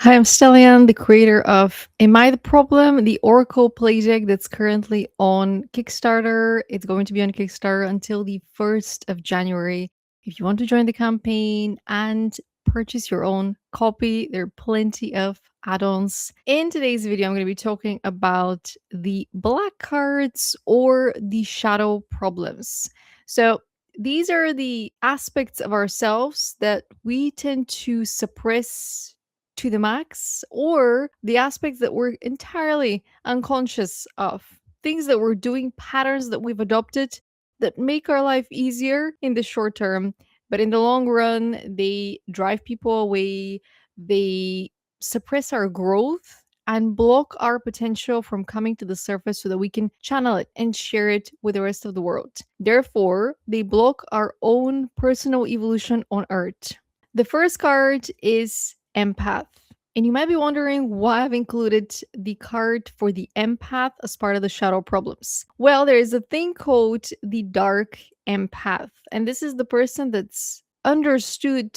Hi, I'm Stellian, the creator of Am I the Problem? The Oracle play deck that's currently on Kickstarter. It's going to be on Kickstarter until the 1st of January. If you want to join the campaign and purchase your own copy, there are plenty of add-ons. In today's video, I'm going to be talking about the black cards or the shadow problems. So these are the aspects of ourselves that we tend to suppress to the max, or the aspects that we're entirely unconscious of, things that we're doing, patterns that we've adopted that make our life easier in the short term, but in the long run, they drive people away, they suppress our growth and block our potential from coming to the surface so that we can channel it and share it with the rest of the world. Therefore, they block our own personal evolution on Earth. The first card is Empath. And you might be wondering why I've included the card for the empath as part of the shadow problems. Well, there is a thing called the dark empath. And this is the person that's understood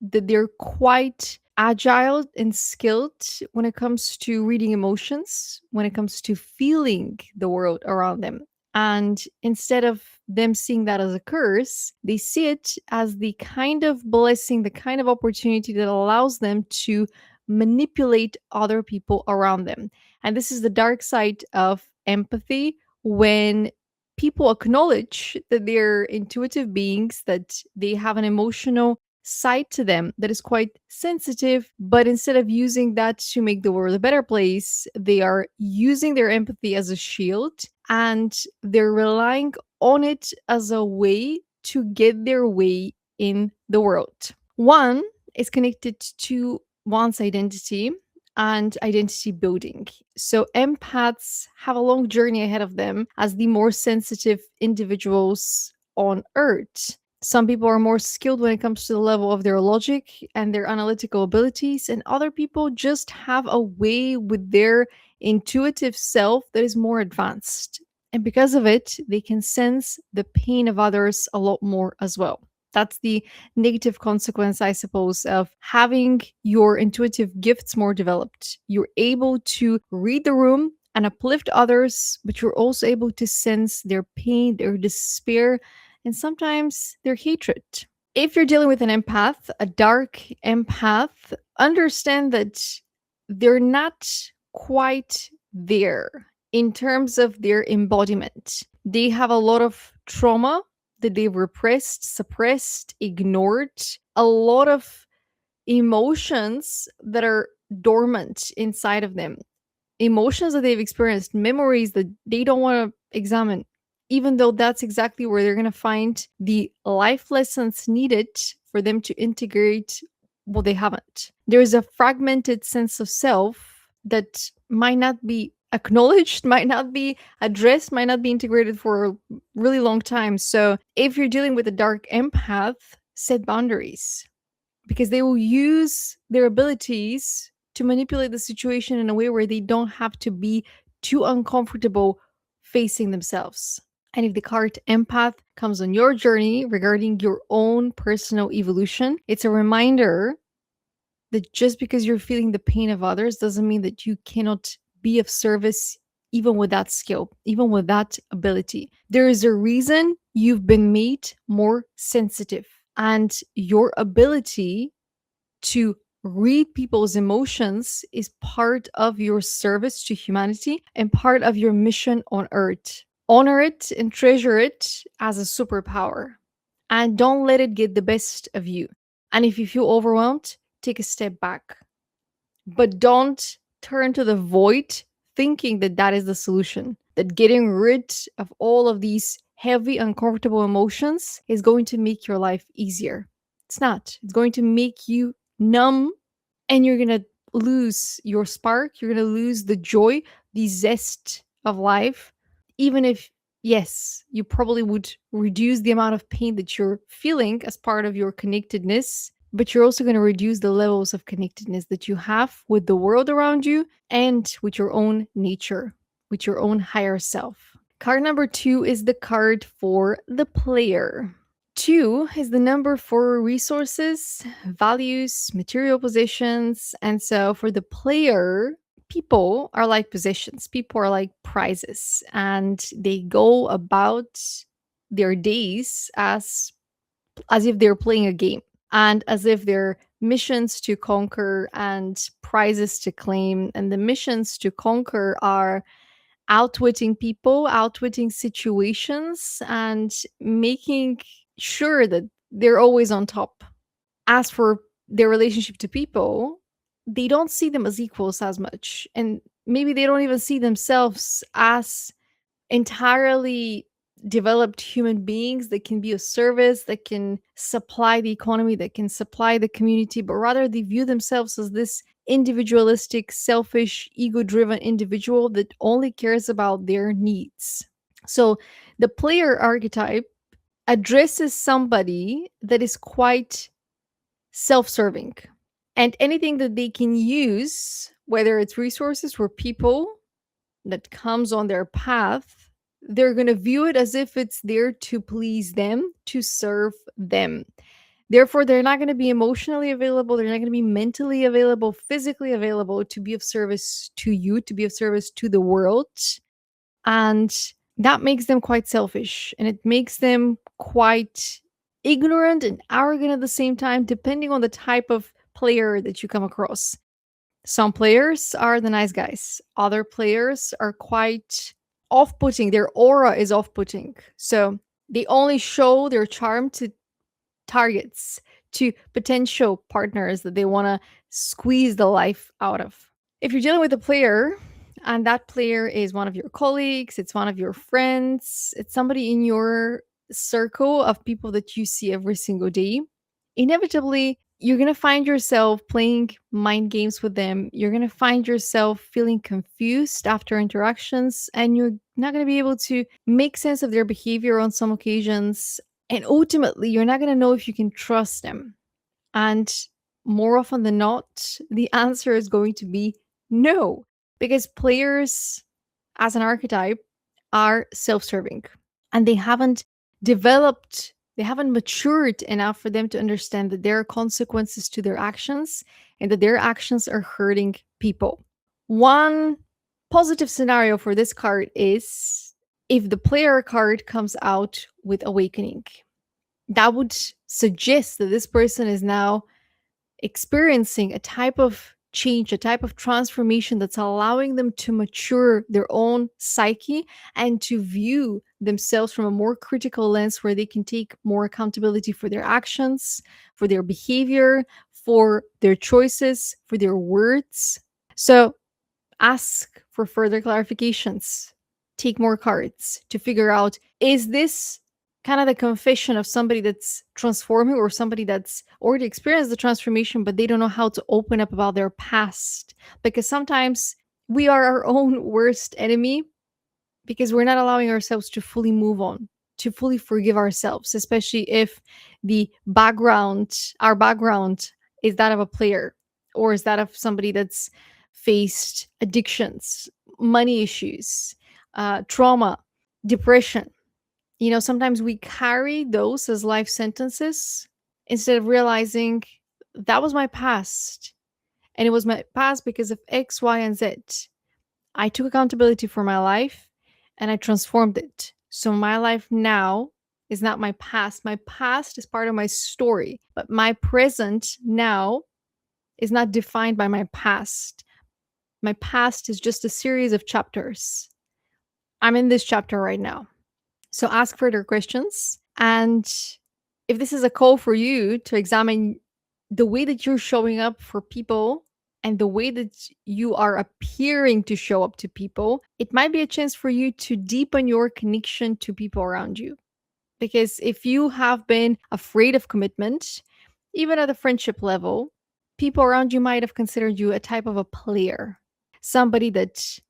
that they're quite agile and skilled when it comes to reading emotions, when it comes to feeling the world around them. And instead of them seeing that as a curse, they see it as the kind of blessing, the kind of opportunity that allows them to manipulate other people around them. And this is the dark side of empathy, when people acknowledge that they're intuitive beings, that they have an emotional side to them that is quite sensitive, but instead of using that to make the world a better place, they are using their empathy as a shield, and they're relying on it as a way to get their way in the world. One is connected to one's identity and identity building. So empaths have a long journey ahead of them as the more sensitive individuals on Earth. Some people are more skilled when it comes to the level of their logic and their analytical abilities, and other people just have a way with their intuitive self that is more advanced. And because of it, they can sense the pain of others a lot more as well. That's the negative consequence, I suppose, of having your intuitive gifts more developed. You're able to read the room and uplift others, but you're also able to sense their pain, their despair, and sometimes their hatred. If you're dealing with an empath, a dark empath, understand that they're not quite there in terms of their embodiment. They have a lot of trauma that they've repressed, suppressed, ignored, a lot of emotions that are dormant inside of them, emotions that they've experienced, memories that they don't want to examine, even though that's exactly where they're going to find the life lessons needed for them to integrate what they haven't. There's a fragmented sense of self that might not be acknowledged, might not be addressed, might not be integrated for a really long time. So if you're dealing with a dark empath, set boundaries, because they will use their abilities to manipulate the situation in a way where they don't have to be too uncomfortable facing themselves. And if the card empath comes on your journey regarding your own personal evolution, it's a reminder that just because you're feeling the pain of others doesn't mean that you cannot be of service, even with that skill, even with that ability. There is a reason you've been made more sensitive, and your ability to read people's emotions is part of your service to humanity and part of your mission on Earth. Honor it and treasure it as a superpower. And don't let it get the best of you. And if you feel overwhelmed, take a step back. But don't turn to the void thinking that that is the solution, that getting rid of all of these heavy, uncomfortable emotions is going to make your life easier. It's not. It's going to make you numb, and you're going to lose your spark. You're going to lose the joy, the zest of life. Even if, yes, you probably would reduce the amount of pain that you're feeling as part of your connectedness, but you're also going to reduce the levels of connectedness that you have with the world around you and with your own nature, with your own higher self. Card number 2 is the card for the player. 2 is the number for resources, values, material possessions. And so for the player, people are like possessions, people are like prizes, and they go about their days as if they're playing a game and as if they're missions to conquer and prizes to claim. And the missions to conquer are outwitting people, outwitting situations, and making sure that they're always on top. As for their relationship to people, they don't see them as equals as much. And maybe they don't even see themselves as entirely developed human beings that can be of service, that can supply the economy, that can supply the community, but rather they view themselves as this individualistic, selfish, ego driven individual that only cares about their needs. So the player archetype addresses somebody that is quite self serving. And anything that they can use, whether it's resources or people, that comes on their path, they're going to view it as if it's there to please them, to serve them. Therefore, they're not going to be emotionally available. They're not going to be mentally available, physically available to be of service to you, to be of service to the world. And that makes them quite selfish and it makes them quite ignorant and arrogant at the same time, depending on the type of player that you come across. Some players are the nice guys. Other players are quite off putting. Their aura is off putting. So they only show their charm to targets, to potential partners that they want to squeeze the life out of. If you're dealing with a player and that player is one of your colleagues, it's one of your friends, it's somebody in your circle of people that you see every single day, inevitably you're going to find yourself playing mind games with them. You're going to find yourself feeling confused after interactions, and you're not going to be able to make sense of their behavior on some occasions. And ultimately, you're not going to know if you can trust them. And more often than not, the answer is going to be no, because players as an archetype are self serving and they haven't matured enough for them to understand that there are consequences to their actions and that their actions are hurting people. One positive scenario for this card is if the player card comes out with awakening. That would suggest that this person is now experiencing a type of change, a type of transformation that's allowing them to mature their own psyche and to view themselves from a more critical lens where they can take more accountability for their actions, for their behavior, for their choices, for their words. So ask for further clarifications, take more cards to figure out, is this kind of the confession of somebody that's transforming or somebody that's already experienced the transformation, but they don't know how to open up about their past? Because sometimes we are our own worst enemy because we're not allowing ourselves to fully move on, to fully forgive ourselves, especially if our background is that of a player or is that of somebody that's faced addictions, money issues, trauma, depression. You know, sometimes we carry those as life sentences instead of realizing that was my past. And it was my past because of X, Y, and Z. I took accountability for my life and I transformed it. So my life now is not my past. My past is part of my story, but my present now is not defined by my past. My past is just a series of chapters. I'm in this chapter right now. So ask further questions. And if this is a call for you to examine the way that you're showing up for people and the way that you are appearing to show up to people, it might be a chance for you to deepen your connection to people around you. Because if you have been afraid of commitment, even at a friendship level, people around you might have considered you a type of a player, somebody that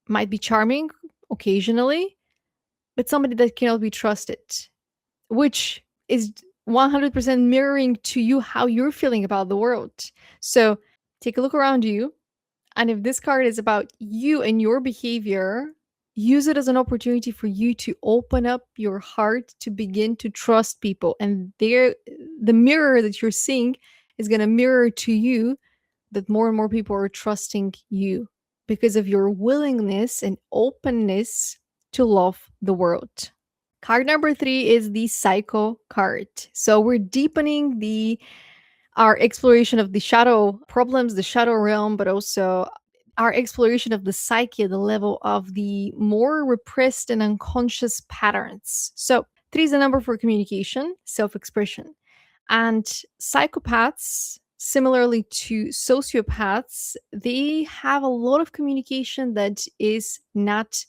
might be charming occasionally, but somebody that cannot be trusted, which is 100% mirroring to you how you're feeling about the world. So take a look around you. And if this card is about you and your behavior, Use it as an opportunity for you to open up your heart to begin to trust people. And the mirror that you're seeing is going to mirror to you that more and more people are trusting you because of your willingness and openness to love the world. Card number 3 is the psycho card. So we're deepening the our exploration of the shadow problems, the shadow realm, but also our exploration of the psyche, the level of the more repressed and unconscious patterns. So, 3 is the number for communication, self expression. And psychopaths, similarly to sociopaths, they have a lot of communication that is not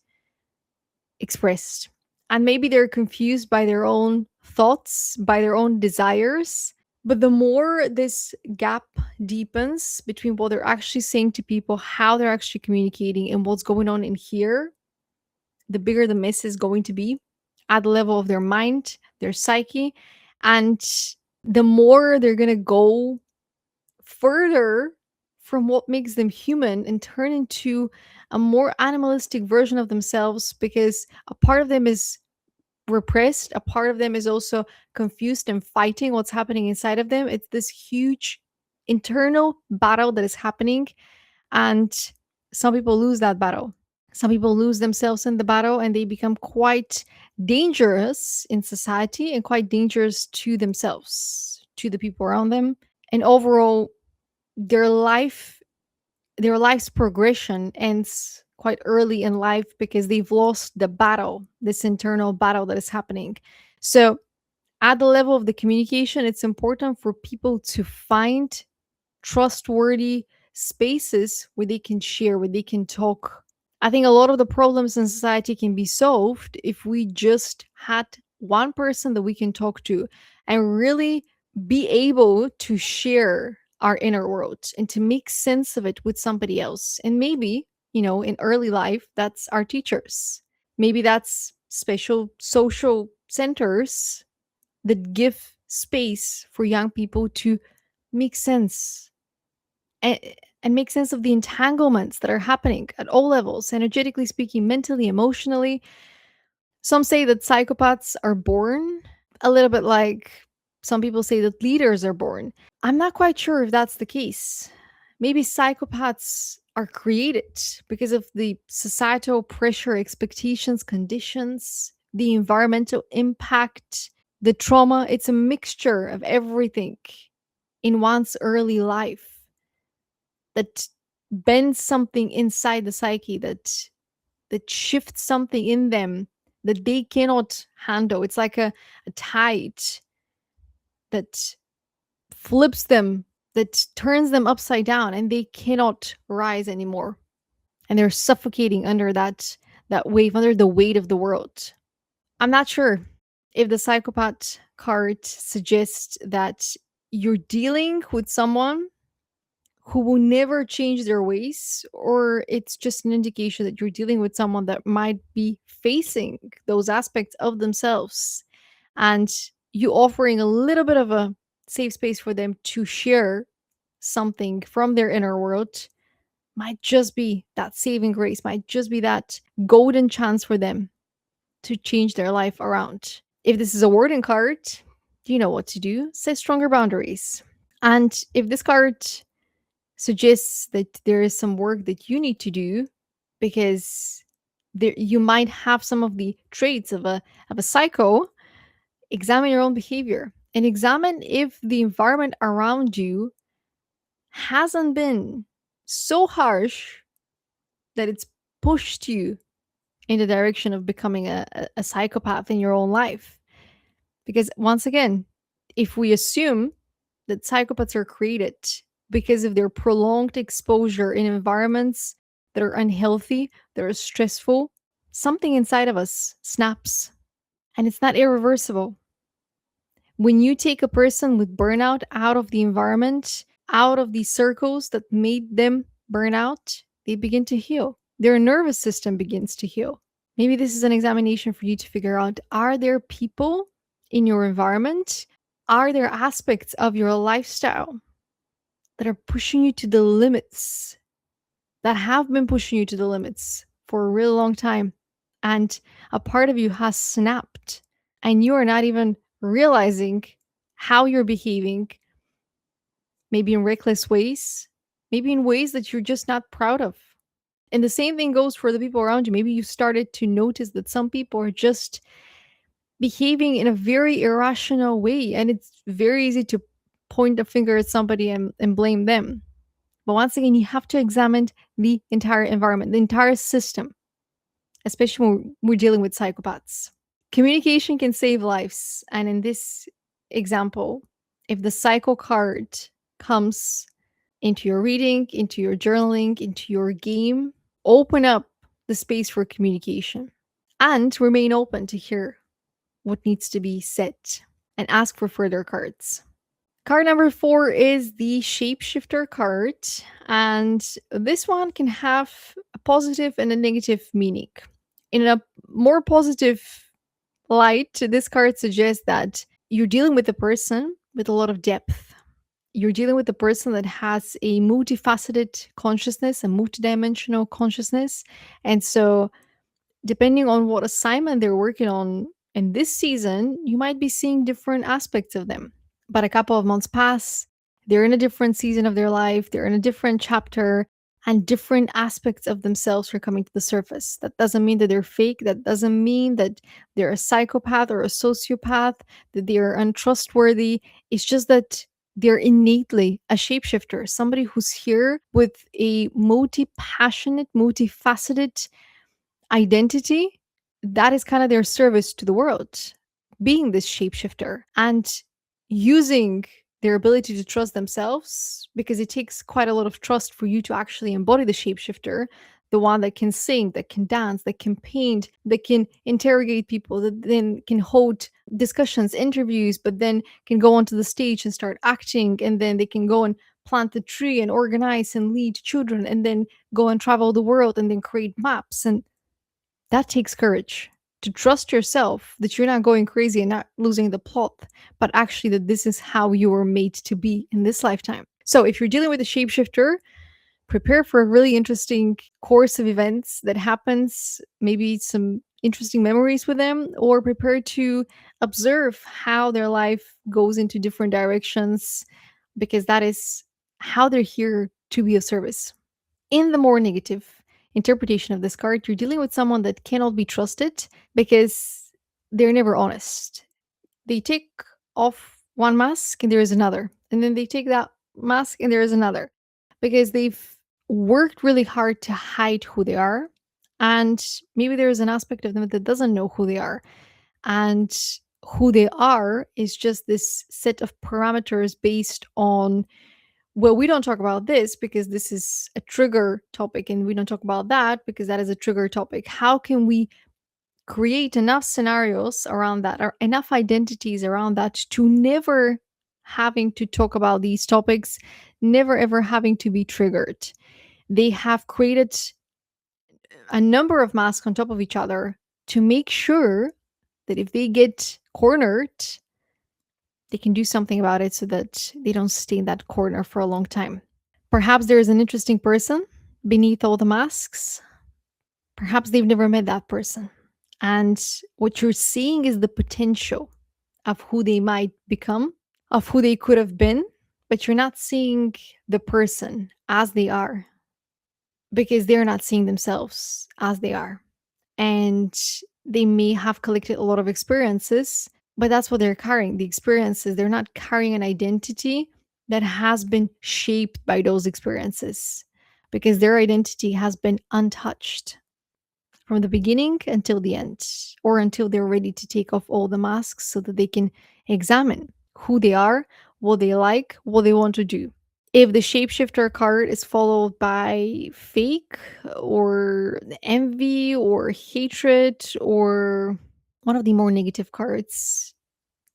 expressed. And maybe they're confused by their own thoughts, by their own desires. But the more this gap deepens between what they're actually saying to people, how they're actually communicating, and what's going on in here, the bigger the mess is going to be at the level of their mind, their psyche. And the more they're going to go further from what makes them human and turn into a more animalistic version of themselves because a part of them is repressed, a part of them is also confused and fighting what's happening inside of them. It's this huge internal battle that is happening, and some people lose that battle. Some people lose themselves in the battle and they become quite dangerous in society and quite dangerous to themselves, to the people around them. And overall, their life's progression ends quite early in life because they've lost the battle, this internal battle that is happening. So, at the level of the communication, it's important for people to find trustworthy spaces where they can share, where they can talk. I think a lot of the problems in society can be solved if we just had one person that we can talk to and really be able to share our inner world and to make sense of it with somebody else. And maybe, in early life, that's our teachers. Maybe that's special social centers that give space for young people to make sense and, and make sense of the entanglements that are happening at all levels, energetically speaking, mentally, emotionally. Some say that psychopaths are born, a little bit like some people say that leaders are born. I'm not quite sure if that's the case. Maybe psychopaths are created because of the societal pressure, expectations, conditions, the environmental impact, the trauma. It's a mixture of everything in one's early life that bends something inside the psyche, that shifts something in them that they cannot handle. It's like a tide that flips them, that turns them upside down, and they cannot rise anymore. And they're suffocating under that wave, under the weight of the world. I'm not sure if the psychopath card suggests that you're dealing with someone who will never change their ways, or it's just an indication that you're dealing with someone that might be facing those aspects of themselves, and you offering a little bit of a safe space for them to share something from their inner world might just be that saving grace, might just be that golden chance for them to change their life around. If this is a wording card, you know what to do. Set stronger boundaries. And if this card suggests that there is some work that you need to do because you might have some of the traits of a psycho, examine your own behavior and examine if the environment around you hasn't been so harsh that it's pushed you in the direction of becoming a psychopath in your own life. Because once again, if we assume that psychopaths are created because of their prolonged exposure in environments that are unhealthy, that are stressful, something inside of us snaps and it's not irreversible. When you take a person with burnout out of the environment, out of the circles that made them burn out, they begin to heal. Their nervous system begins to heal. Maybe this is an examination for you to figure out, are there people in your environment? Are there aspects of your lifestyle that are pushing you to the limits, that have been pushing you to the limits for a really long time? and a part of you has snapped, and you are not even realizing how you're behaving, maybe in reckless ways, maybe in ways that you're just not proud of. And the same thing goes for the people around you. Maybe you started to notice that some people are just behaving in a very irrational way, and it's very easy to point a finger at somebody and blame them. But once again, you have to examine the entire environment, the entire system, especially when we're dealing with psychopaths. Communication can save lives. And in this example, if the psycho card comes into your reading, into your journaling, into your game, open up the space for communication and remain open to hear what needs to be said and ask for further cards. Card number 4 is the Shapeshifter card, and this one can have a positive and a negative meaning. In a more positive light, this card suggests that you're dealing with a person with a lot of depth. You're dealing with a person that has a multifaceted consciousness, a multidimensional consciousness. And so, depending on what assignment they're working on in this season, you might be seeing different aspects of them. But a couple of months pass, they're in a different season of their life, they're in a different chapter, and different aspects of themselves are coming to the surface. That doesn't mean that they're fake. That doesn't mean that they're a psychopath or a sociopath, that they're untrustworthy. It's just that they're innately a shapeshifter, somebody who's here with a multi passionate, multifaceted identity. That is kind of their service to the world, being this shapeshifter and using their ability to trust themselves, because it takes quite a lot of trust for you to actually embody the shapeshifter, the one that can sing, that can dance, that can paint, that can interrogate people, that then can hold discussions, interviews, but then can go onto the stage and start acting, and then they can go and plant the tree and organize and lead children, and then go and travel the world and then create maps. And that takes courage to trust yourself that you're not going crazy and not losing the plot, but actually that this is how you were made to be in this lifetime. So if you're dealing with a shapeshifter, prepare for a really interesting course of events that happens, maybe some interesting memories with them, or prepare to observe how their life goes into different directions, because that is how they're here to be of service. In the more negative interpretation of this card, you're dealing with someone that cannot be trusted because they're never honest. They take off one mask and there is another. And then they take that mask and there is another, because they've worked really hard to hide who they are. And maybe there is an aspect of them that doesn't know who they are. And who they are is just this set of parameters based on, well, we don't talk about this because this is a trigger topic, and we don't talk about that because that is a trigger topic. How can we create enough scenarios around that, or enough identities around that, to never having to talk about these topics, never ever having to be triggered? They have created a number of masks on top of each other to make sure that if they get cornered, they can do something about it so that they don't stay in that corner for a long time. Perhaps there is an interesting person beneath all the masks. Perhaps they've never met that person. And what you're seeing is the potential of who they might become, of who they could have been, but you're not seeing the person as they are, because they're not seeing themselves as they are. And they may have collected a lot of experiences, but that's what they're carrying, the experiences. They're not carrying an identity that has been shaped by those experiences, because their identity has been untouched from the beginning until the end, or until they're ready to take off all the masks so that they can examine who they are, what they like, what they want to do. If the shapeshifter card is followed by fake or envy or hatred or one of the more negative cards,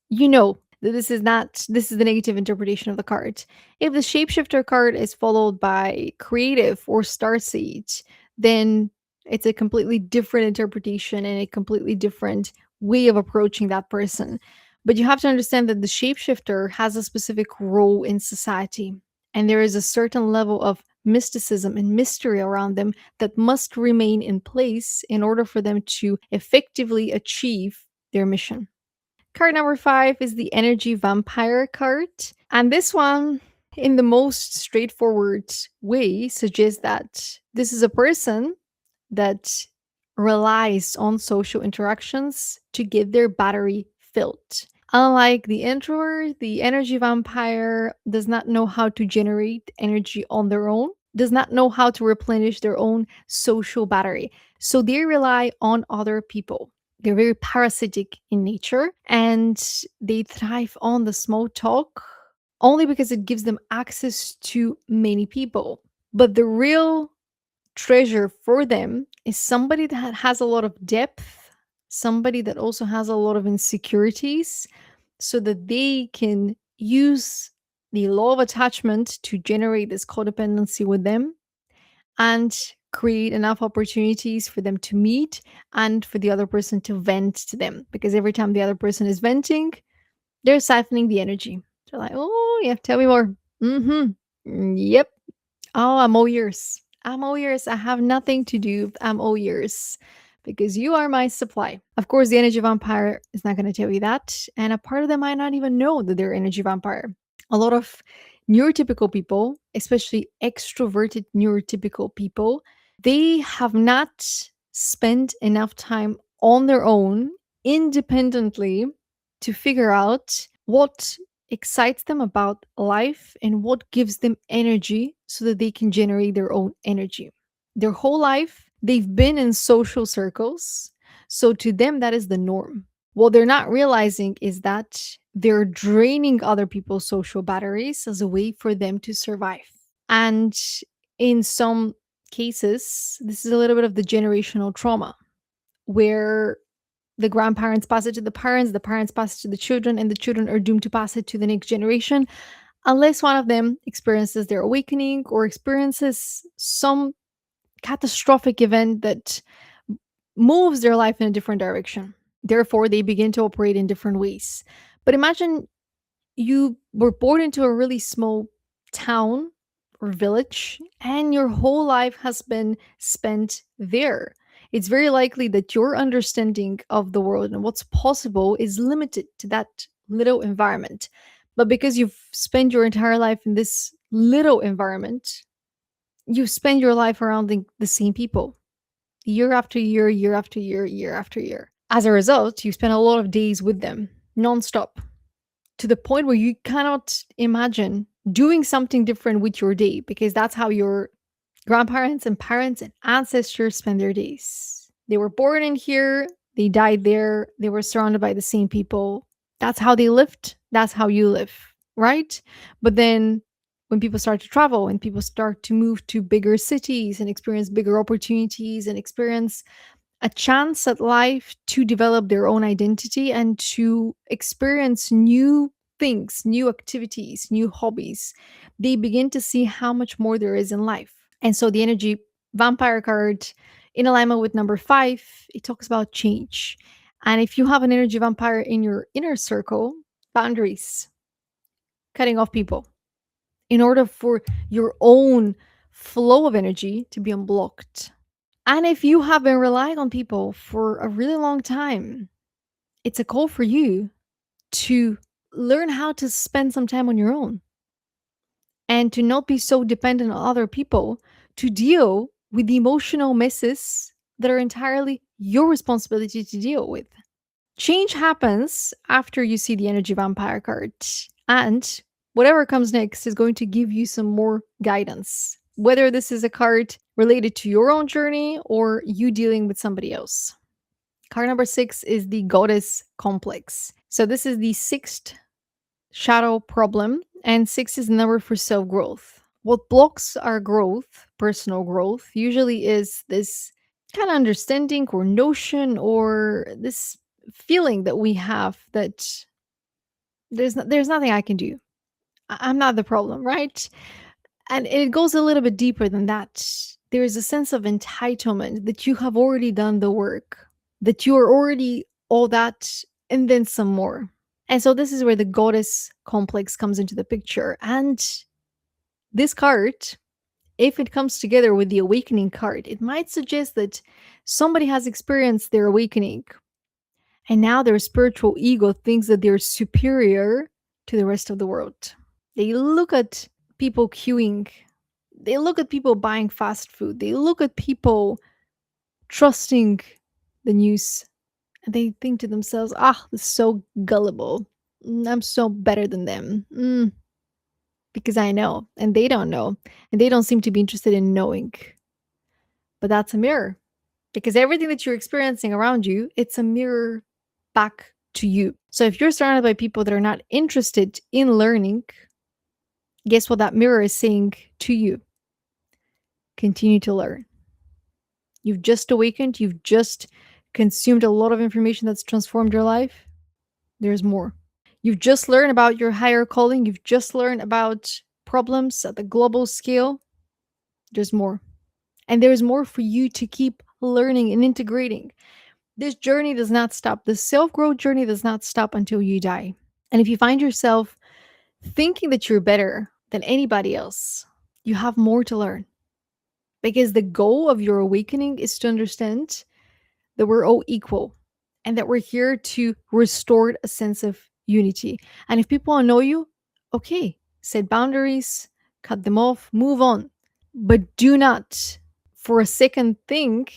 you know that this is not, this is the negative interpretation of the card. If the shapeshifter card is followed by creative or starseed, then it's a completely different interpretation and a completely different way of approaching that person. But you have to understand that the shapeshifter has a specific role in society, and there is a certain level of mysticism and mystery around them that must remain in place in order for them to effectively achieve their mission. Card number 5 is the energy vampire card. And this one, in the most straightforward way, suggests that this is a person that relies on social interactions to get their battery filled. Unlike the introvert, the energy vampire does not know how to generate energy on their own, does not know how to replenish their own social battery. So they rely on other people. They're very parasitic in nature and they thrive on the small talk only because it gives them access to many people. But the real treasure for them is somebody that has a lot of depth, somebody that also has a lot of insecurities, so that they can use the law of attachment to generate this codependency with them and create enough opportunities for them to meet and for the other person to vent to them. Because every time the other person is venting, they're siphoning the energy. They're like, oh, yeah, tell me more. Mm hmm. Yep. Oh, I'm all ears. I'm all ears. I have nothing to do. I'm all ears because you are my supply. Of course, the energy vampire is not going to tell you that. And a part of them might not even know that they're energy vampire. A lot of neurotypical people, especially extroverted neurotypical people, they have not spent enough time on their own independently to figure out what excites them about life and what gives them energy so that they can generate their own energy. Their whole life, they've been in social circles. So to them, that is the norm. What they're not realizing is that they're draining other people's social batteries as a way for them to survive. And in some cases, this is a little bit of the generational trauma where the grandparents pass it to the parents pass it to the children, and the children are doomed to pass it to the next generation unless one of them experiences their awakening or experiences some catastrophic event that moves their life in a different direction. Therefore, they begin to operate in different ways. But imagine you were born into a really small town or village, and your whole life has been spent there. It's very likely that your understanding of the world and what's possible is limited to that little environment. But because you've spent your entire life in this little environment, you spend your life around the same people year after year, year after year, year after year. As a result, you spend a lot of days with them nonstop to the point where you cannot imagine doing something different with your day because that's how your grandparents and parents and ancestors spend their days. They were born in here, they died there, they were surrounded by the same people. That's how they lived. That's how you live, right? But then when people start to travel, when people start to move to bigger cities and experience bigger opportunities and experience a chance at life to develop their own identity and to experience new things, new activities, new hobbies, they begin to see how much more there is in life. And so the energy vampire card in alignment with number 5, it talks about change. And if you have an energy vampire in your inner circle, boundaries, cutting off people in order for your own flow of energy to be unblocked. And if you have been relying on people for a really long time, it's a call for you to learn how to spend some time on your own and to not be so dependent on other people to deal with the emotional messes that are entirely your responsibility to deal with. Change happens after you see the energy vampire card, and whatever comes next is going to give you some more guidance, whether this is a card related to your own journey or you dealing with somebody else. Card number 6 is the goddess complex. So, this is the sixth shadow problem, and 6 is the number for self growth. What blocks our growth, personal growth, usually is this kind of understanding or notion or this feeling that we have that there's nothing I can do. I'm not the problem, right? And it goes a little bit deeper than that. There is a sense of entitlement that you have already done the work, that you are already all that, and then some more. And so this is where the goddess complex comes into the picture. And this card If it comes together with the awakening card, it might suggest that somebody has experienced their awakening and now their spiritual ego thinks that they're superior to the rest of the world. They look at people queuing, they look at people buying fast food, they look at people trusting the news, and they think to themselves, ah, this is so gullible. I'm so better than them. Because I know, and they don't know, and they don't seem to be interested in knowing. But that's a mirror because everything that you're experiencing around you, it's a mirror back to you. So if you're surrounded by people that are not interested in learning, guess what that mirror is saying to you? Continue to learn. You've just awakened, you've just consumed a lot of information that's transformed your life. There's more. You've just learned about your higher calling, you've just learned about problems at the global scale. There's more. And there's more for you to keep learning and integrating. This journey does not stop. The self growth journey does not stop until you die. And if you find yourself thinking that you're better than anybody else, you have more to learn. Because the goal of your awakening is to understand that we're all equal and that we're here to restore a sense of unity. And if people annoy you, okay, set boundaries, cut them off, move on. But do not for a second think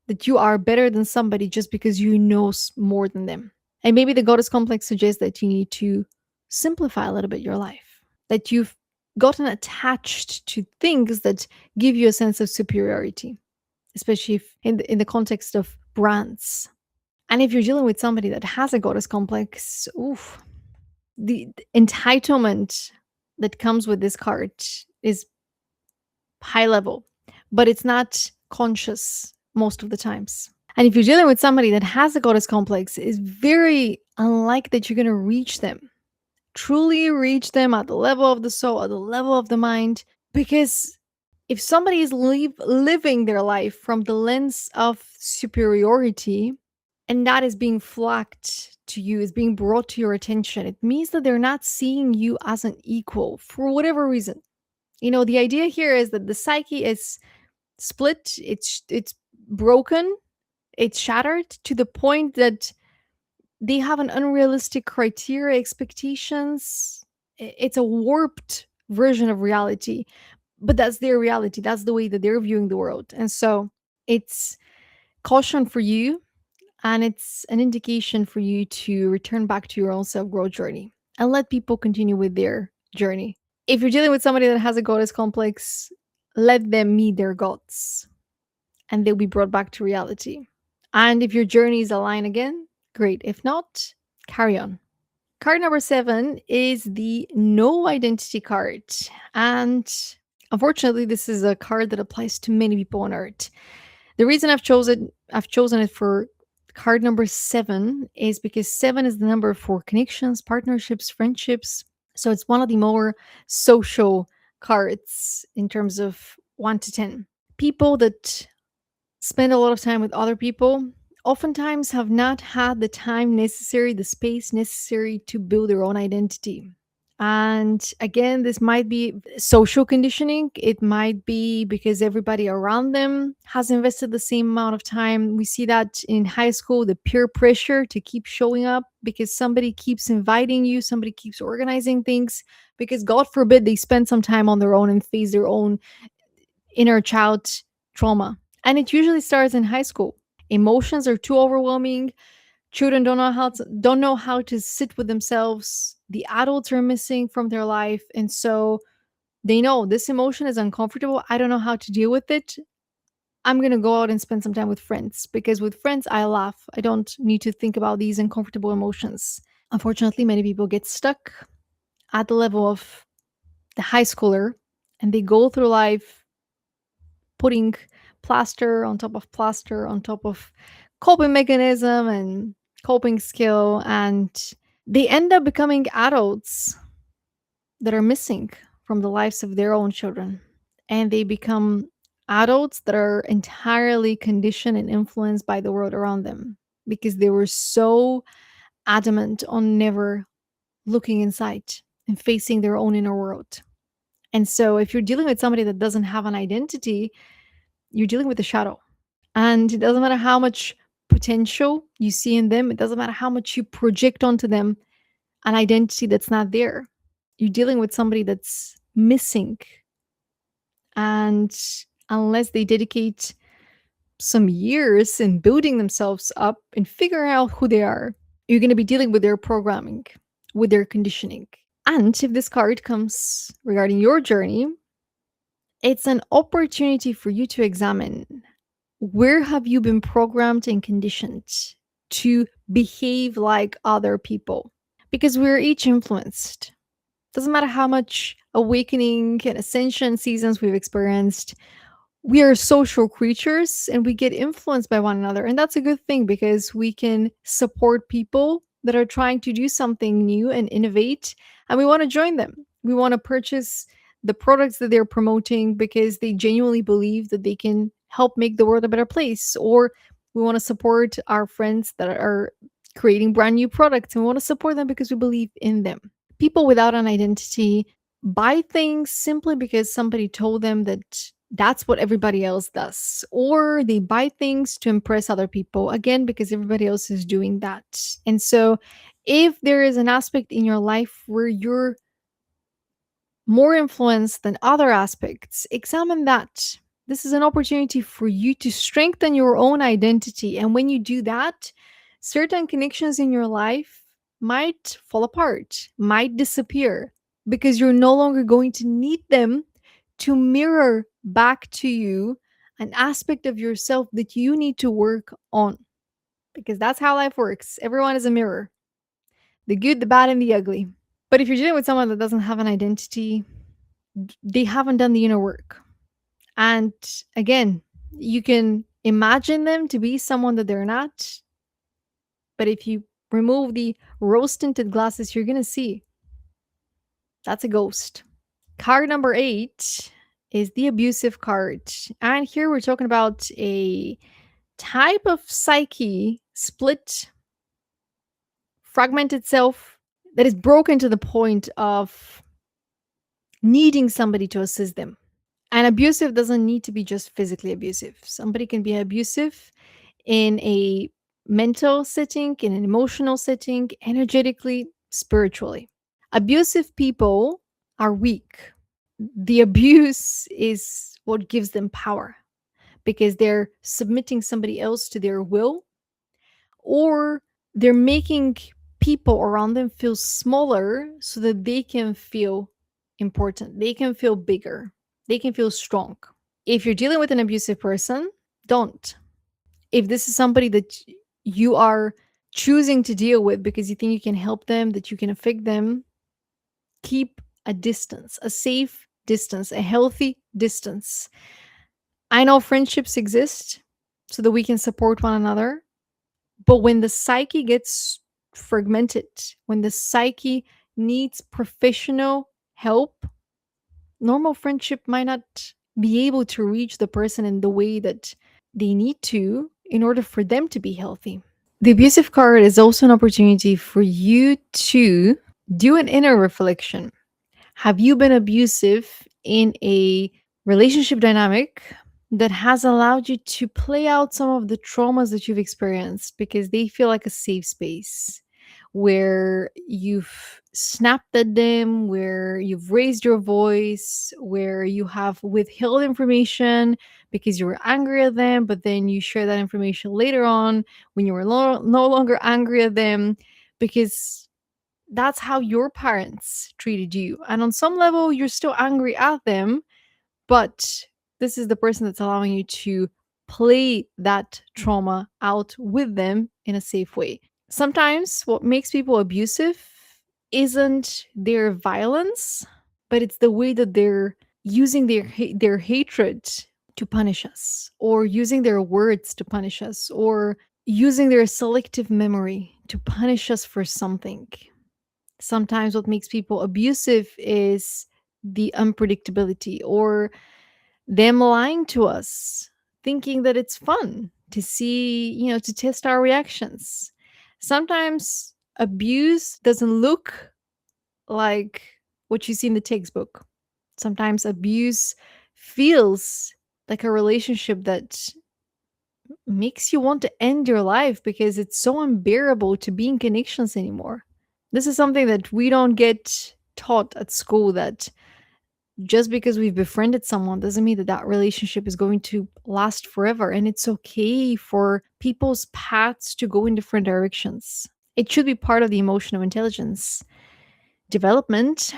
that you are better than somebody just because you know more than them. And maybe the goddess complex suggests that you need to simplify a little bit your life, that you've gotten attached to things that give you a sense of superiority, especially if in the context of brands. And if you're dealing with somebody that has a goddess complex, oof, the entitlement that comes with this card is high level, but it's not conscious most of the times. And if you're dealing with somebody that has a goddess complex, it's very unlikely that you're going to reach them, truly reach them at the level of the soul, at the level of the mind. Because if somebody is living their life from the lens of superiority, and that is being flagged to you, is being brought to your attention, it means that they're not seeing you as an equal for whatever reason. You know, the idea here is that the psyche is split, it's broken, it's shattered to the point that they have an unrealistic criteria, expectations. It's a warped version of reality, but that's their reality. That's the way that they're viewing the world. And so it's caution for you, and it's an indication for you to return back to your own self growth journey and let people continue with their journey. If you're dealing with somebody that has a goddess complex, let them meet their gods and they'll be brought back to reality. And if your journeys align again, great. If not, carry on. Card number 7 is the no identity card. And unfortunately, this is a card that applies to many people on earth. The reason I've chosen it for card number 7 is because 7 is the number for connections, partnerships, friendships. So it's one of the more social cards in terms of 1 to 10. People that spend a lot of time with other people oftentimes have not had the time necessary, the space necessary to build their own identity. And again, this might be social conditioning. It might be because everybody around them has invested the same amount of time. We see that in high school, the peer pressure to keep showing up because somebody keeps inviting you, somebody keeps organizing things, because God forbid they spend some time on their own and face their own inner child trauma. And it usually starts in high school. Emotions are too overwhelming. Children don't know how to sit with themselves. The adults are missing from their life, and so they know this emotion is uncomfortable. I don't know how to deal with it. I'm going to go out and spend some time with friends because with friends I laugh. I don't need to think about these uncomfortable emotions. Unfortunately, many people get stuck at the level of the high schooler and they go through life putting plaster on top of plaster on top of coping mechanism and coping skill, and they end up becoming adults that are missing from the lives of their own children, and they become adults that are entirely conditioned and influenced by the world around them because they were so adamant on never looking inside and facing their own inner world. And so if you're dealing with somebody that doesn't have an identity, you're dealing with a shadow. And it doesn't matter how much potential you see in them, it doesn't matter how much you project onto them an identity that's not there. You're dealing with somebody that's missing. And unless they dedicate some years in building themselves up and figuring out who they are, you're going to be dealing with their programming, with their conditioning. And if this card comes regarding your journey, it's an opportunity for you to examine where have you been programmed and conditioned to behave like other people? Because we're each influenced. Doesn't matter how much awakening and ascension seasons we've experienced, we are social creatures and we get influenced by one another. And that's a good thing because we can support people that are trying to do something new and innovate, and we want to join them. We want to purchase the products that they're promoting because they genuinely believe that they can help make the world a better place. Or we want to support our friends that are creating brand new products and we want to support them because we believe in them. People without an identity buy things simply because somebody told them that that's what everybody else does, or they buy things to impress other people, again because everybody else is doing that. And so if there is an aspect in your life where you're more influence than other aspects, examine that. This is an opportunity for you to strengthen your own identity. And when you do that, certain connections in your life might fall apart, might disappear, because you're no longer going to need them to mirror back to you an aspect of yourself that you need to work on. Because that's how life works. Everyone is a mirror, the good, the bad, and the ugly. But if you're dealing with someone that doesn't have an identity, they haven't done the inner work. And again, you can imagine them to be someone that they're not. But if you remove the rose tinted glasses, you're going to see that's a ghost. Card number 8 is the abusive card. And here we're talking about a type of psyche split, fragmented self that is broken to the point of needing somebody to assist them. And abusive doesn't need to be just physically abusive. Somebody can be abusive in a mental setting, in an emotional setting, energetically, spiritually. Abusive people are weak. The abuse is what gives them power because they're submitting somebody else to their will, or they're making people around them feel smaller so that they can feel important. They can feel bigger. They can feel strong. If you're dealing with an abusive person, don't. If this is somebody that you are choosing to deal with because you think you can help them, that you can affect them, keep a distance, a safe distance, a healthy distance. I know friendships exist so that we can support one another, but when the psyche gets fragmented, when the psyche needs professional help, normal friendship might not be able to reach the person in the way that they need to in order for them to be healthy. The abusive card is also an opportunity for you to do an inner reflection. Have you been abusive in a relationship dynamic that has allowed you to play out some of the traumas that you've experienced because they feel like a safe space where you've snapped at them, where you've raised your voice, where you have withheld information because you were angry at them, but then you share that information later on when you were no longer angry at them because that's how your parents treated you. And on some level, you're still angry at them, but this is the person that's allowing you to play that trauma out with them in a safe way. Sometimes what makes people abusive isn't their violence, but it's the way that they're using their hatred to punish us, or using their words to punish us, or using their selective memory to punish us for something. Sometimes what makes people abusive is the unpredictability, or them lying to us, thinking that it's fun to see, to test our reactions. Sometimes abuse doesn't look like what you see in the textbook. Sometimes abuse feels like a relationship that makes you want to end your life because it's so unbearable to be in connections anymore. This is something that we don't get taught at school, that just because we've befriended someone doesn't mean that that relationship is going to last forever. And it's okay for people's paths to go in different directions. It should be part of the emotional intelligence development.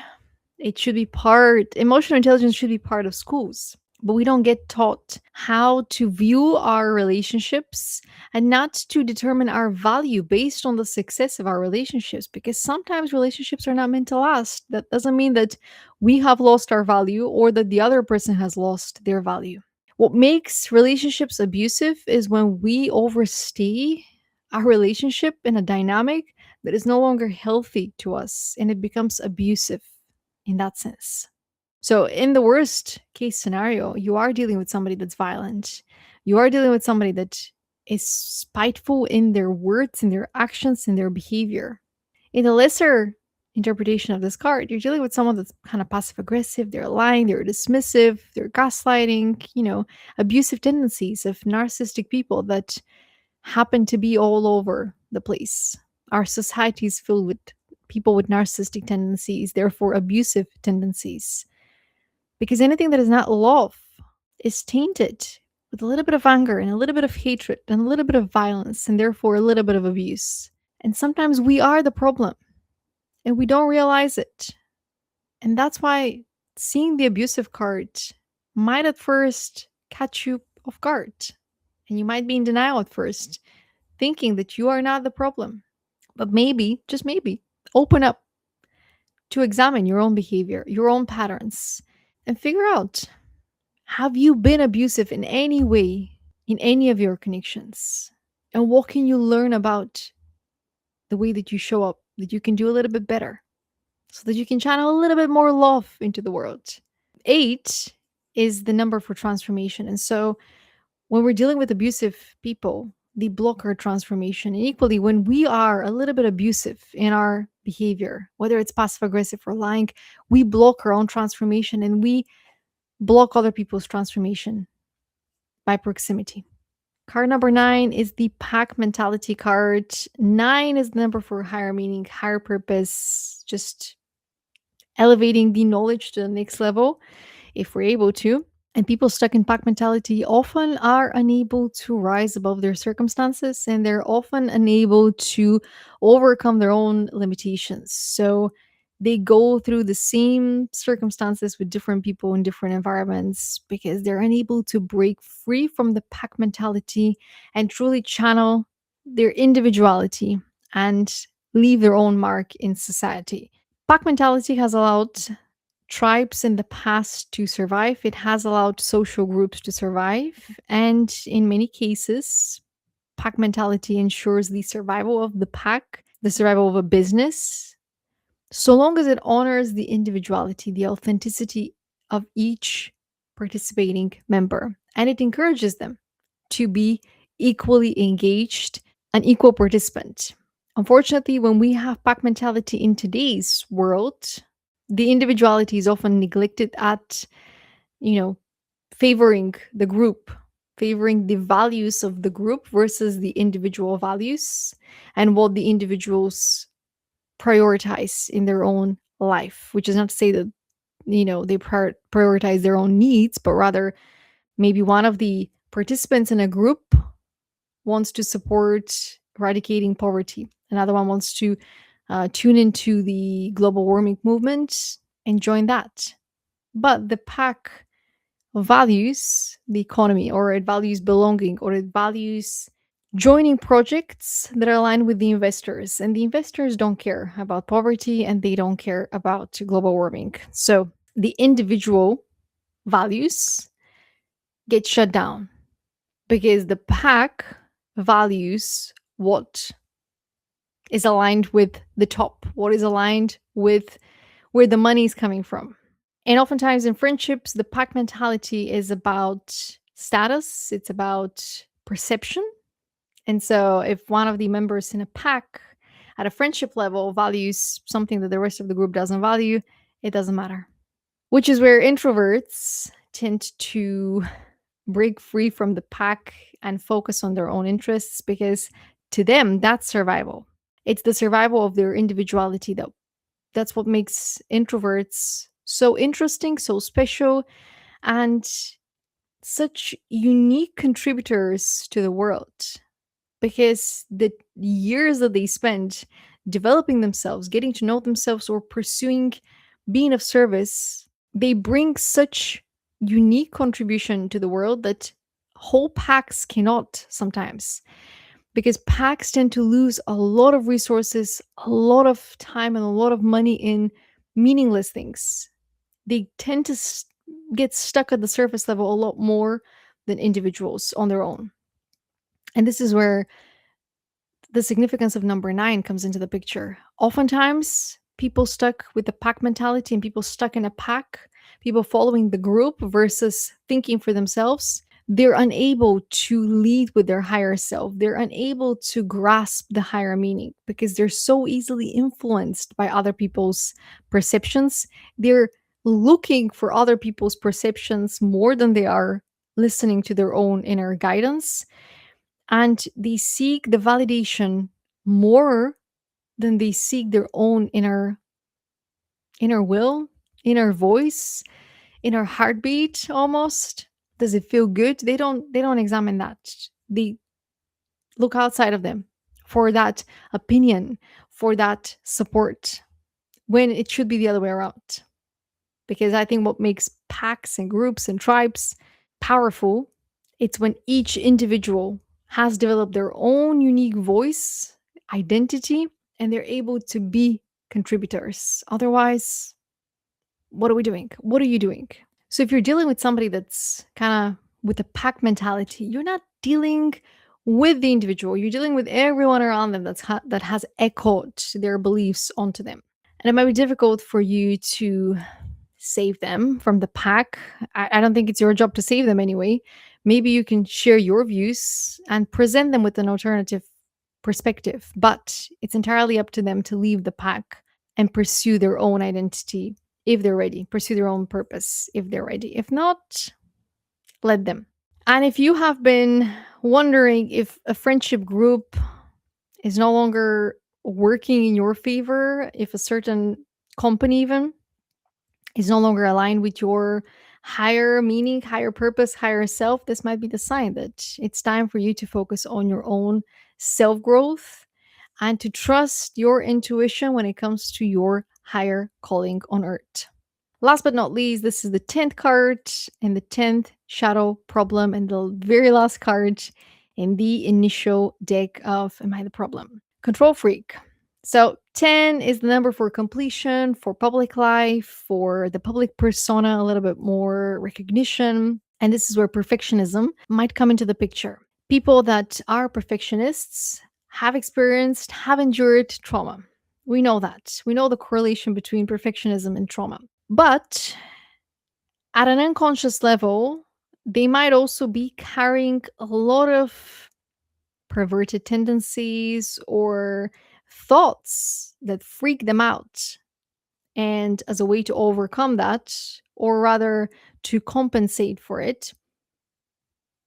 Emotional intelligence should be part of schools. But we don't get taught how to view our relationships and not to determine our value based on the success of our relationships, because sometimes relationships are not meant to last. That doesn't mean that we have lost our value or that the other person has lost their value. What makes relationships abusive is when we overstay our relationship in a dynamic that is no longer healthy to us and it becomes abusive in that sense. So, in the worst case scenario, you are dealing with somebody that's violent. You are dealing with somebody that is spiteful in their words, in their actions, in their behavior. In the lesser interpretation of this card, you're dealing with someone that's kind of passive aggressive, they're lying, they're dismissive, they're gaslighting, abusive tendencies of narcissistic people that happen to be all over the place. Our society is filled with people with narcissistic tendencies, therefore abusive tendencies, because anything that is not love is tainted with a little bit of anger and a little bit of hatred and a little bit of violence and therefore a little bit of abuse. And sometimes we are the problem and we don't realize it. And that's why seeing the abusive card might at first catch you off guard. And you might be in denial at first, thinking that you are not the problem. But maybe, just maybe, open up to examine your own behavior, your own patterns, and figure out, have you been abusive in any way in any of your connections? And what can you learn about the way that you show up that you can do a little bit better so that you can channel a little bit more love into the world? 8 is the number for transformation. And so when we're dealing with abusive people, they block our transformation. And equally, when we are a little bit abusive in our behavior, whether it's passive aggressive or lying, we block our own transformation and we block other people's transformation by proximity. Card number 9 is the pack mentality card. 9 is the number for higher meaning, higher purpose, just elevating the knowledge to the next level if we're able to. And people stuck in pack mentality often are unable to rise above their circumstances and they're often unable to overcome their own limitations. So they go through the same circumstances with different people in different environments because they're unable to break free from the pack mentality and truly channel their individuality and leave their own mark in society. Pack mentality has allowed tribes in the past to survive. It has allowed social groups to survive. And in many cases, pack mentality ensures the survival of the pack, the survival of a business, so long as it honors the individuality, the authenticity of each participating member. And it encourages them to be equally engaged, an equal participant. Unfortunately, when we have pack mentality in today's world, the individuality is often neglected at, you know, favoring the group, favoring the values of the group versus the individual values and what the individuals prioritize in their own life, which is not to say that, they prioritize their own needs, but rather maybe one of the participants in a group wants to support eradicating poverty. Another one wants to tune into the global warming movement and join that. But the pack values the economy, or it values belonging, or it values joining projects that are aligned with the investors. And the investors don't care about poverty and they don't care about global warming. So the individual values get shut down because the pack values what is aligned with the top, what is aligned with where the money is coming from. And oftentimes in friendships, the pack mentality is about status, it's about perception. And so if one of the members in a pack at a friendship level values something that the rest of the group doesn't value, it doesn't matter. which is where introverts tend to break free from the pack and focus on their own interests because to them that's survival. It's the survival of their individuality that's what makes introverts so interesting, so special, and such unique contributors to the world because the years that they spend developing themselves, getting to know themselves, or pursuing being of service, they bring such unique contribution to the world that whole packs cannot sometimes. Because packs tend to lose a lot of resources, a lot of time, and a lot of money in meaningless things. They tend to get stuck at the surface level a lot more than individuals on their own. And this is where the significance of number nine comes into the picture. Oftentimes, people stuck with the pack mentality and people stuck in a pack, people following the group versus thinking for themselves, they're unable to lead with their higher self. They're unable to grasp the higher meaning because they're so easily influenced by other people's perceptions. They're looking for other people's perceptions more than they are listening to their own inner guidance, and they seek the validation more than they seek their own inner will, inner voice, inner heartbeat almost. Does it feel good? They don't examine that. They look outside of them for that opinion, for that support, when it should be the other way around. Because I think what makes packs and groups and tribes powerful, it's when each individual has developed their own unique voice, identity, and they're able to be contributors. Otherwise, what are we doing? What are you doing? So if you're dealing with somebody that's kind of with a pack mentality, you're not dealing with the individual. You're dealing with everyone around them that has echoed their beliefs onto them. And it might be difficult for you to save them from the pack. I don't think it's your job to save them anyway. Maybe you can share your views and present them with an alternative perspective, but it's entirely up to them to leave the pack and pursue their own identity if they're ready, pursue their own purpose if they're ready. If not, let them. And if you have been wondering if a friendship group is no longer working in your favor, if a certain company even is no longer aligned with your higher meaning, higher purpose, higher self, this might be the sign that it's time for you to focus on your own self growth and to trust your intuition when it comes to your higher calling on earth. Last but not least, this is the 10th card and the 10th shadow problem, and the very last card in the initial deck of Am I the Problem? Control freak. So 10 is the number for completion, for public life, for the public persona, a little bit more recognition. And this is where perfectionism might come into the picture. People that are perfectionists have experienced, have endured trauma. We know that. We know the correlation between perfectionism and trauma. But at an unconscious level, they might also be carrying a lot of perverted tendencies or thoughts that freak them out. And as a way to overcome that, or rather to compensate for it,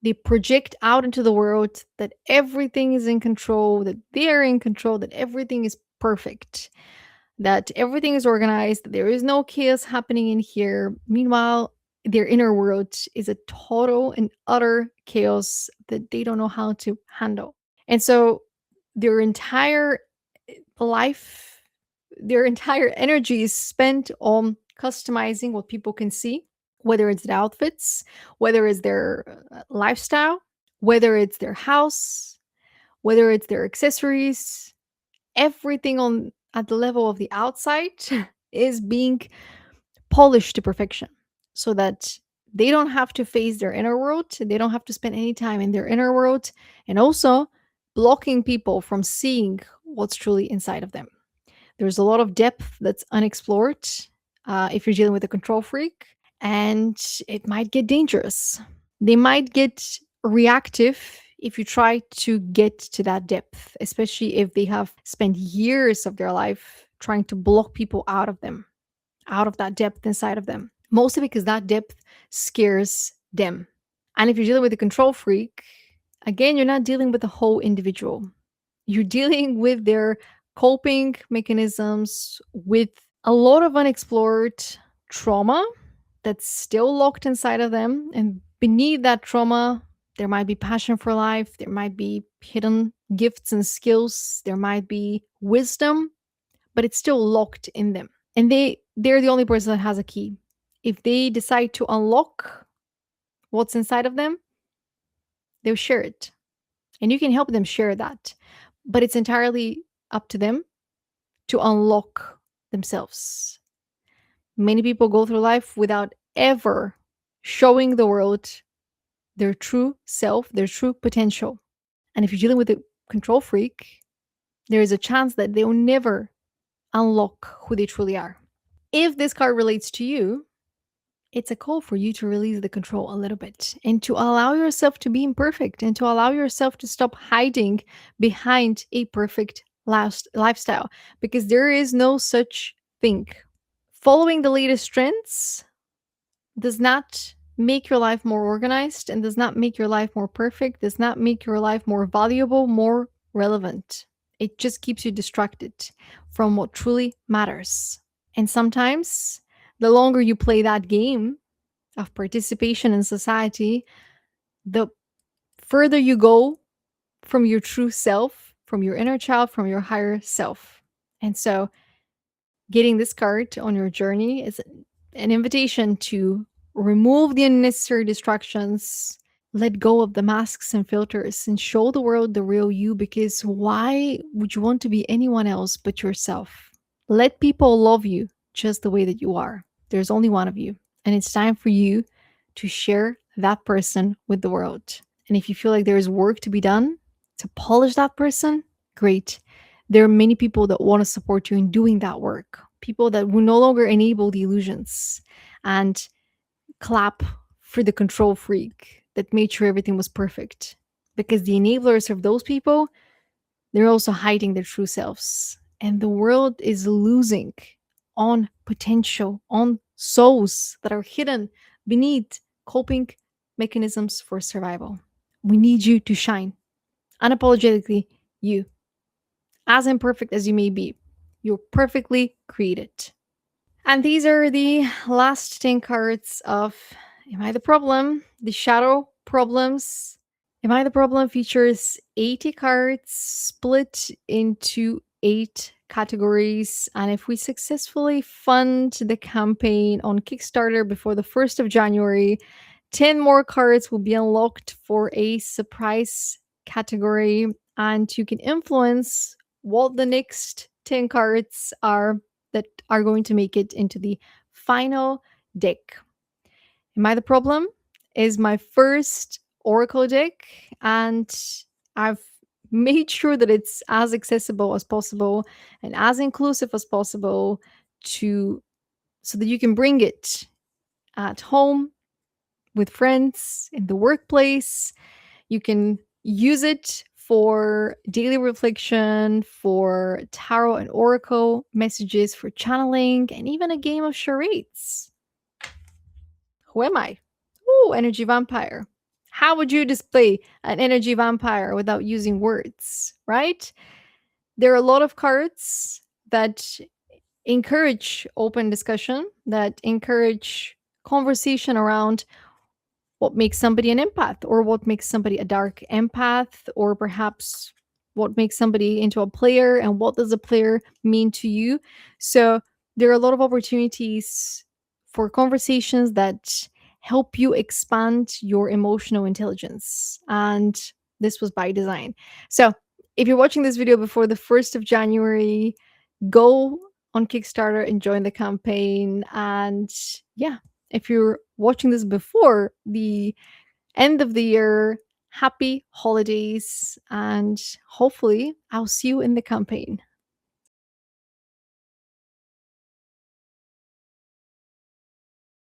they project out into the world that everything is in control, that they're in control, that everything is perfect, that everything is organized, that there is no chaos happening in here. Meanwhile, their inner world is a total and utter chaos that they don't know how to handle. And so their entire life, their entire energy is spent on customizing what people can see, whether it's the outfits, whether it's their lifestyle, whether it's their house, whether it's their accessories, everything on at the level of the outside is being polished to perfection so that they don't have to face their inner world. They don't have to spend any time in their inner world, and also blocking people from seeing what's truly inside of them. There's a lot of depth that's unexplored if you're dealing with a control freak, and it might get dangerous. They might get reactive if you try to get to that depth, especially if they have spent years of their life trying to block people out of them, out of that depth inside of them. mostly because that depth scares them. And if you're dealing with a control freak, again, you're not dealing with the whole individual. You're dealing with their coping mechanisms, with a lot of unexplored trauma that's still locked inside of them. And beneath that trauma, there might be passion for life, there might be hidden gifts and skills, there might be wisdom, but it's still locked in them. And they're the only person that has a key. If they decide to unlock what's inside of them, they'll share it. And you can help them share that. But it's entirely up to them to unlock themselves. Many people go through life without ever showing the world their true self, their true potential. And if you're dealing with a control freak, there is a chance that they'll never unlock who they truly are. If this card relates to you, it's a call for you to release the control a little bit and to allow yourself to be imperfect and to allow yourself to stop hiding behind a perfect lifestyle because there is no such thing. Following the latest trends does not make your life more organized and does not make your life more perfect, does not make your life more valuable, more relevant. It just keeps you distracted from what truly matters. And sometimes, the longer you play that game of participation in society, the further you go from your true self, from your inner child, from your higher self. And so, getting this card on your journey is an invitation to remove the unnecessary distractions, let go of the masks and filters, and show the world the real you because why would you want to be anyone else but yourself? Let people love you just the way that you are. There's only one of you, and it's time for you to share that person with the world. And if you feel like there is work to be done to polish that person, great. There are many people that want to support you in doing that work. People that will no longer enable the illusions and clap for the control freak that made sure everything was perfect. Because the enablers of those people, they're also hiding their true selves. And the world is losing on potential, on souls that are hidden beneath coping mechanisms for survival. We need you to shine unapologetically, you. As imperfect as you may be, you're perfectly created. And these are the last 10 cards of Am I the Problem? The Shadow Problems. Am I the Problem features 80 cards split into 8 categories. And if we successfully fund the campaign on Kickstarter before the 1st of January, 10 more cards will be unlocked for a surprise category. And you can influence what the next 10 cards are that are going to make it into the final deck. Am I the Problem is my first Oracle deck, and I've made sure that it's as accessible as possible and as inclusive as possible to so that you can bring it at home with friends in the workplace. You can use it for daily reflection, for tarot and oracle messages, for channeling, and even a game of charades. Who am I? Ooh, energy vampire. How would you display an energy vampire without using words, right? There are a lot of cards that encourage open discussion, that encourage conversation around what makes somebody an empath or what makes somebody a dark empath or perhaps what makes somebody into a player and what does a player mean to you. So there are a lot of opportunities for conversations that help you expand your emotional intelligence, and this was by design. So if you're watching this video before the 1st of January, go on Kickstarter and join the campaign. And yeah, if you're watching this before the end of the year, happy holidays, and hopefully I'll see you in the campaign.